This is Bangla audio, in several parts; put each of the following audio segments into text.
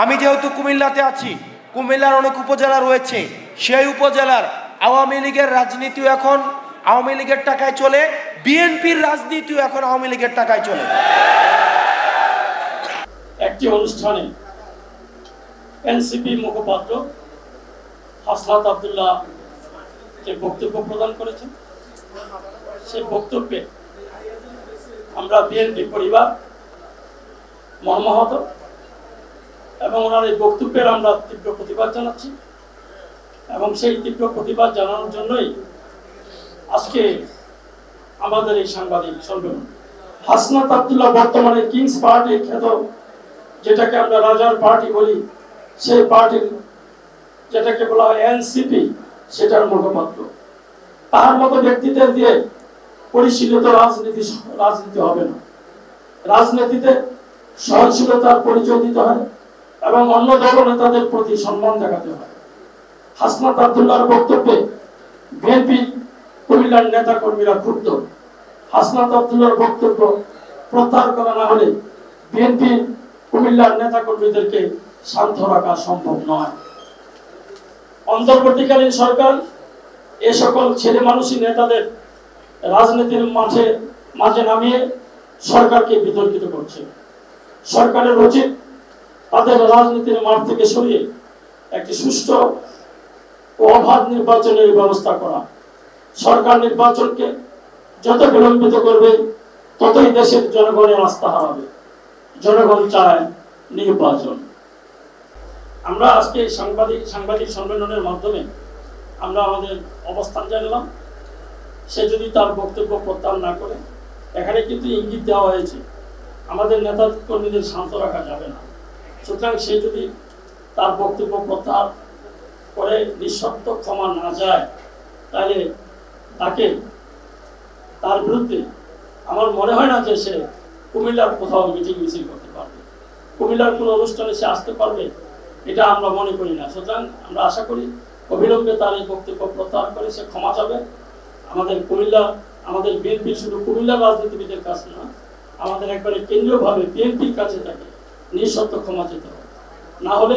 আমি যেহেতু কুমিল্লাতে আছি, কুমিল্লার অনেক উপজেলা রয়েছে, সেই উপজেলার আওয়ামী লীগের রাজনীতিও এখন আওয়ামী লীগের টাকায় চলে, বিএনপির রাজনীতিও এখন আওয়ামী লীগের টাকায় চলে। একটি অনুষ্ঠানে এনসিপি মুখপাত্র হাসনাত আব্দুল্লাহ যে বক্তব্য প্রদান করেছেন, সেই বক্তব্যে আমরা বিএনপি পরিবার মর্মাহত এবং ওনার এই বক্তব্যের আমরা তীব্র প্রতিবাদ জানাচ্ছি এবং সেই তীব্র প্রতিবাদ জানানোর জন্যই আজকে আমাদের এই সাংবাদিক সম্মেলন। হাসনাত আব্দুল্লাহ বর্তমানে কিংস পার্টির খ্যাত, যেটাকে আমরা রাজার পার্টি বলি, সেই পার্টির যেটাকে বলা হয় এনসিপি, সেটার মুখপাত্র। তার মতো ব্যক্তিদের দিয়ে পরিশীলিত রাজনীতি হবে না। রাজনীতিতে সহনশীলতার পরিচয় দিতে হয় এবং অন্য দল নেতাদের প্রতি সম্মান দেখাতে হয়। হাসনাত আব্দুল্লাহর বক্তব্যে বিএনপি কুমিল্লার নেতা কর্মীরা ক্ষুব্ধ। হাসনাত আব্দুল্লাহর বক্তব্য প্রত্যাহার করা না হলে বিএনপি কুমিল্লার নেতা কর্মীদেরকে শান্ত রাখা সম্ভব নয়। অন্তর্বর্তীকালীন সরকার এ সকল ছেলে মানুষী নেতাদের রাজনীতির মাঝে নামিয়ে সরকারকে বিতর্কিত করছে। সরকারের উচিত তাদের রাজনীতির মাঠ থেকে সরিয়ে একটি সুষ্ঠু ও অবাধ নির্বাচনের ব্যবস্থা করা। সরকার নির্বাচনকে যত বিলম্বিত করবে ততই দেশের জনগণের আস্থা হারাবে। জনগণ চায় নির্বাচন। আমরা আজকে সাংবাদিক সম্মেলনের মাধ্যমে আমরা আমাদের অবস্থান জানলাম। সে যদি তার বক্তব্য প্রত্যাহার না করে, এখানে কিন্তু ইঙ্গিত দেওয়া হয়েছে আমাদের নেতা কর্মীদের শান্ত রাখা যাবে না। সুতরাং সে যদি তার বক্তব্য প্রত্যাহার করে নিঃশর্ত ক্ষমা না যায়, তাহলে তার বিরুদ্ধে আমার মনে হয় না যে সে কুমিল্লার কোথাও মিটিং মিছিল করতে পারবে, কুমিল্লার কোনো অনুষ্ঠানে সে আসতে পারবে, এটা আমরা মনে করি না। সুতরাং আমরা আশা করি অবিলম্বে তার এই বক্তব্য প্রত্যাহার করে সে ক্ষমা চাবে। আমাদের বিএনপি শুধু কুমিল্লার রাজনীতিবিদের কাছে না, আমাদের একবারে কেন্দ্রীয়ভাবে বিএনপির কাছে তাকে নিঃশর্ত ক্ষমা চেতে হবে। না হলে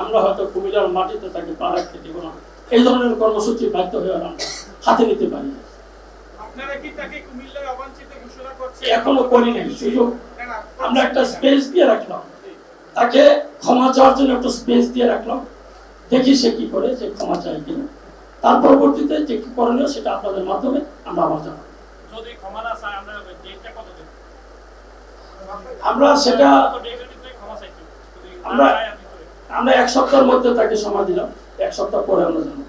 আমরা হয়তো কুমিল্লার মাটিতে তাকে পা রাখতে দেব না। এই ধরনের কর্মসূচি বাধ্য হয়ে আমরা হাতে নিতে পারি। এখনো করি নাই, সুযোগ আমরা একটা স্পেস দিয়ে রাখলাম, তাকে ক্ষমা চাওয়ার জন্য একটা স্পেস দিয়ে রাখলাম। দেখি সে কি করে, যে ক্ষমা চায় কিনা। তার পরবর্তীতে যে কি করণীয় সেটা আপনাদের মাধ্যমে আমরা আবার জানাবো। আমরা সেটা আমরা 1 সপ্তাহের মধ্যে তাকে সময় দিলাম, 1 সপ্তাহ পরে আমরা জানাবো।